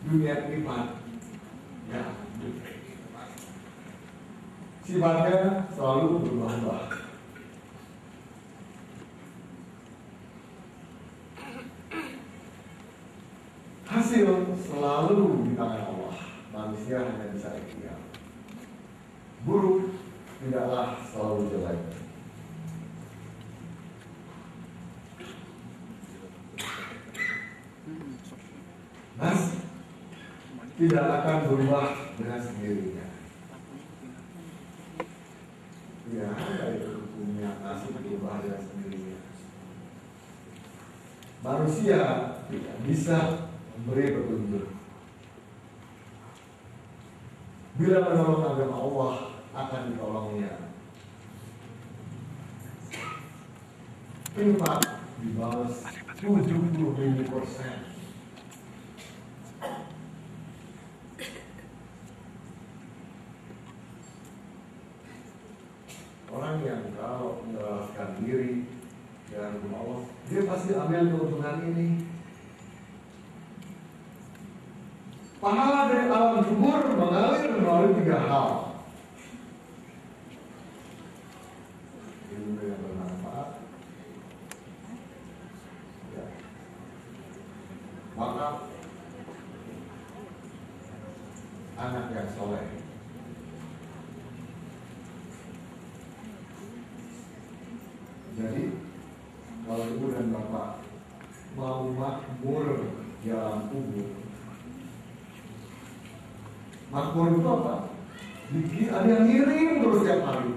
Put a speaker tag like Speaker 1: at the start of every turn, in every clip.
Speaker 1: dunia iman. Ya, sifatnya selalu berubah-ubah. Hasil selalu di tangan Allah. Manusia hanya bisa ikhtiar. Buruk tidaklah selalu jelek. Nas tidak akan berubah dengan sendirinya. Ya, itu hukumnya nasib berubah dengan sendirinya. Manusia tidak bisa memberi petunjuk. Bila menolong agama Allah akan ditolongnya. Infak dibalas 70.000%. Orang yang kalau menyerahkan diri dengan agama Allah, dia pasti ambil keuntungan ini. Pahala dari alam kubur mengalir melalui 3 hal. Ilmu yang bermanfaat, ya. Wakaf, anak yang soleh. Jadi kalau ibu dan bapak mau makmur di alam kubur, makmur itu apa? Ada yang ngirim terus setiap hari.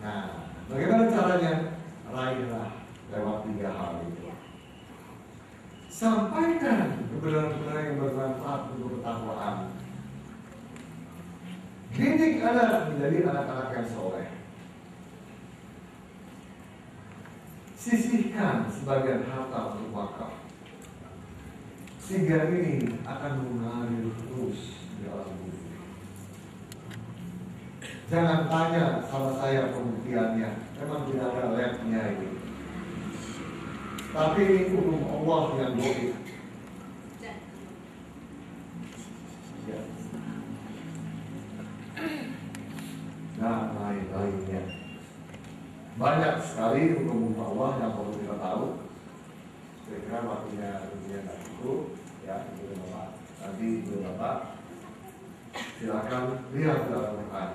Speaker 1: Nah, bagaimana caranya? Raihlah lewat 3 hal itu. Sampaikan kebenaran-kebenaran yang bermanfaat untuk ketakwaan. Didik anak menjadi anak-anak yang soleh. Sisihkan sebagian harta untuk wakaf. 3 ini akan mengalir terus di alam kubur. Jangan tanya sama saya pembuktiannya, memang tidak ada labnya ini. Tapi ini hukum Allah yang goib. Ya. Nah, lain-lainnya. Banyak sekali hukum Allah yang perlu kita tahu. Saya kira waktunya tidak cukup. Ya, itu Bapak. Nanti itu Bapak silakan lihat dalam Quran.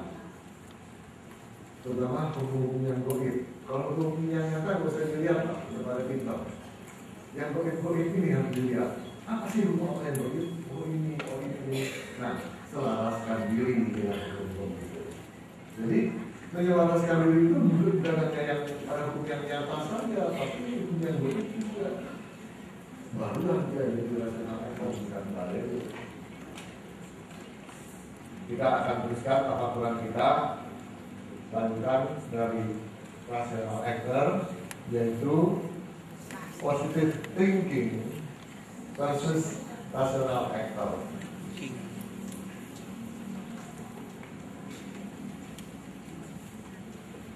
Speaker 1: Terutama hukum yang goib. Kalau hukum yang nyata nggak usah dilihat lah, daripada pintar. Yang goib ini harus dilihat. Apa sih hukum Allah yang goib? Oh ini. Nah, selaraskan diri dengan hukum itu. Jadi menyelaraskan diri itu bukan hanya yang ada hukum yang nyata saja, tapi hukum yang goib juga. Barulah dia dijelaskan apa bukan balik. Kita akan teruskan tafakuran kita. Lanjutan dari rational actor, yaitu positive thinking versus rational actor.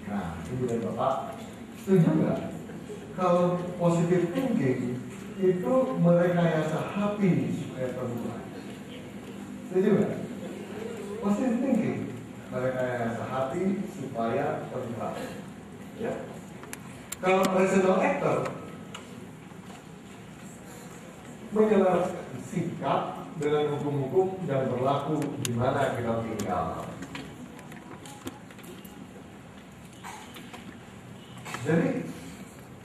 Speaker 1: Nah, ibu dan bapak setuju nggak? Kalau positive thinking itu merekayasa hati supaya terbuka. Setuju nggak? Positive thinking merekayasa hati supaya terbuka. Ya. Kalau rational actor menyelaraskan sikap dengan hukum-hukum yang berlaku di mana kita tinggal. Jadi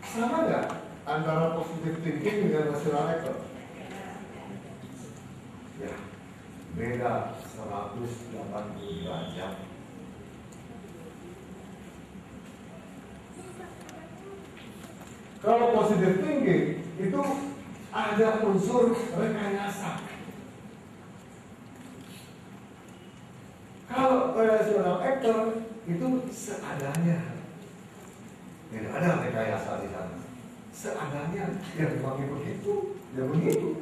Speaker 1: sama nggak antara positive thinking dengan rational actor? Ya, beda 180 derajat. Kalau positive thinking itu ada unsur rekayasa. Kalau rational actor itu seadanya. Tidak ada rekayasa di sana. Seadanya, ya dipakai begitu, ya begitu.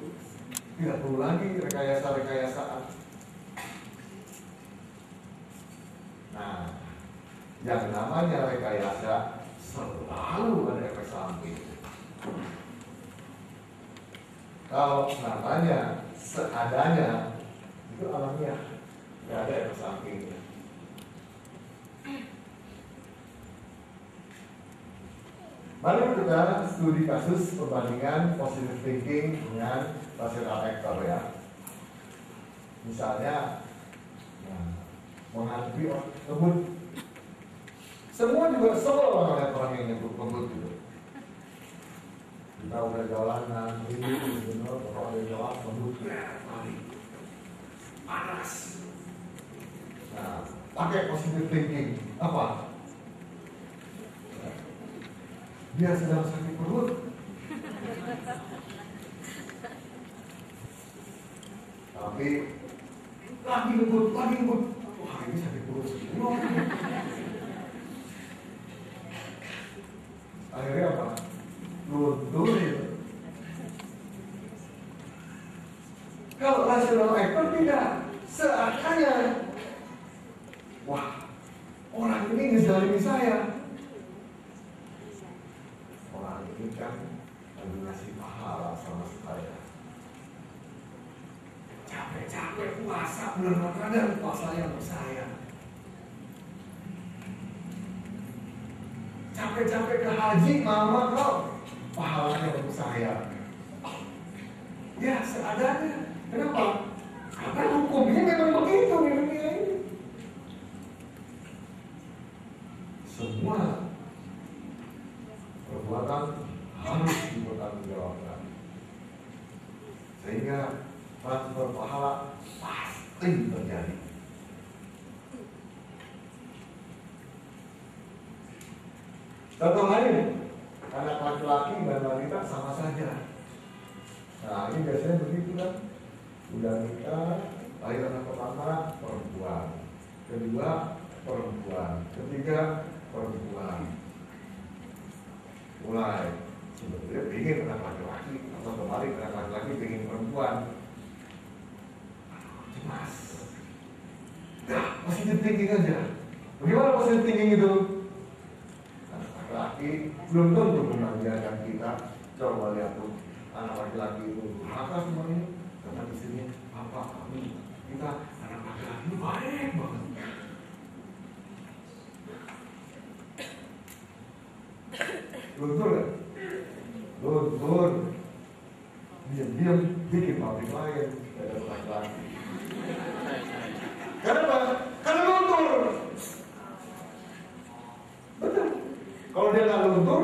Speaker 1: Tidak perlu lagi rekayasa-rekayasaan. Nah, yang namanya rekayasa selalu ada efek samping. Kalau namanya seadanya itu alamiah, nggak ada yang sampingnya. Mari kita studi kasus perbandingan positive thinking dengan rational actor ya. Misalnya, menghadapi orang ngebut. Semua juga sebel oleh orang yang ngebut gitu. Kita udah jalanan, ini benar, kalau ada jalan ngebut, panas. Nah, pakai positive thinking apa? Dia sedang sakit perut. Tapi lagi ngebut. Wah, ini sakit perut semua. Akhirnya apa? Luntur itu. Kalau rational actor tidak, seakannya, wah, orang ini ngezalimi saya. Orang ini kan lagi ngasih pahala sama saya. Capek-capek puasa, bulan Ramadan puasanya untuk saya. Capek-capek ke haji, mama kau pahalanya untuk saya. Ya, seadanya. Kenapa? Karena hukumnya memang begitu di dunia ini. Semua perbuatan harus dipertanggungjawabkan, sehingga transfer pahala pasti terjadi. Contoh lain, anak laki-laki dan wanita sama saja. Nah, ini biasanya begitu kan. Udah nikah, lahir anak pertama perempuan, kedua perempuan, ketiga perempuan. Mulai sebetulnya ingin anak laki-laki, atau kembali anak laki-laki ingin perempuan. Cemas. Nah, positive thinking aja. Bagaimana positive thinking itu? Anak laki-laki belum tentu mengajarkan kita. Coba lihat tuh, anak laki-laki itu maka semuanya. Karena di sini papa kami, kita anak laki-laki baik banget. Luntur kan? Luntur. Diam-diam bikin pabrik lain dari laki-laki. Kenapa? Karena luntur. Betul. Kalau dia nggak luntur,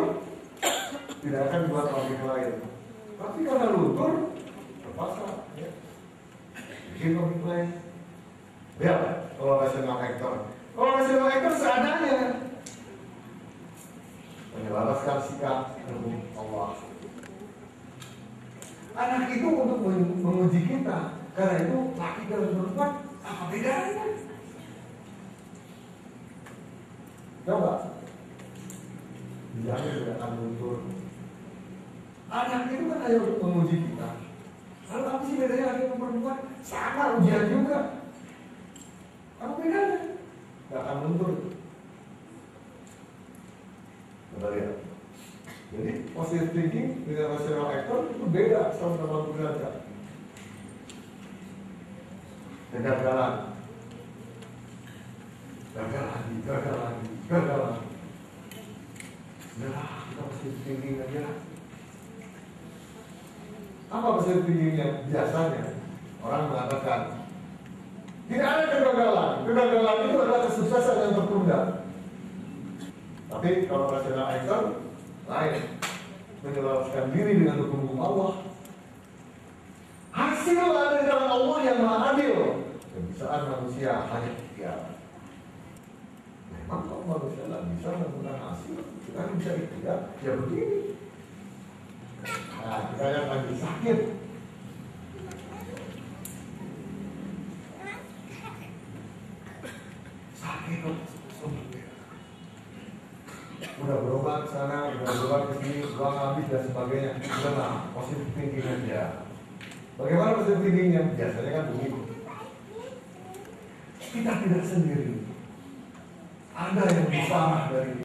Speaker 1: tidak akan buat pabrik lain. Tapi karena luntur, terpaksa. Ya. Bikin pabrik lain. Ya, kalau rational actor. Kalau rational actor seadanya. Menyelaraskan sikap hukum Allah. Anak itu untuk menguji kita. Karena itu laki dan perempuan apa bedanya? Coba. Bilangnya tidak akan luntur. Anak itu kan hanya untuk menguji kita. Lalu apa sih bedanya laki dan perempuan? Sama ujian juga. Apa bedanya? Tidak akan luntur. Coba lihat. Jadi positive thinking dengan rational actor itu beda 180 derajat. Kegagalan. Gagal lagi. Nah, kita positive thinking aja. Apa positive thinkingnya? Biasanya orang mengatakan tidak ada kegagalan. Kegagalan itu adalah kesuksesan yang tertunda. Tapi kalau rational actor lain, menyelaraskan diri dengan hukum Allah. Hasil ada di tangan Allah yang maha adil. Kebisaan manusia hanya ikhtiar. Memang kalau manusia tidak bisa menggunakan hasil, kita bisa ikhtiar. Ya begini. Nah, kita yang lagi sakit. Sakit kok. Udah berobat sana, udah berobat ke sini, uang habis dan sebagainya. Udah lah, positive thinking aja. Bagaimana positive thinkingnya? Biasanya kan begitu. Kita tidak sendiri. Ada yang bersama dari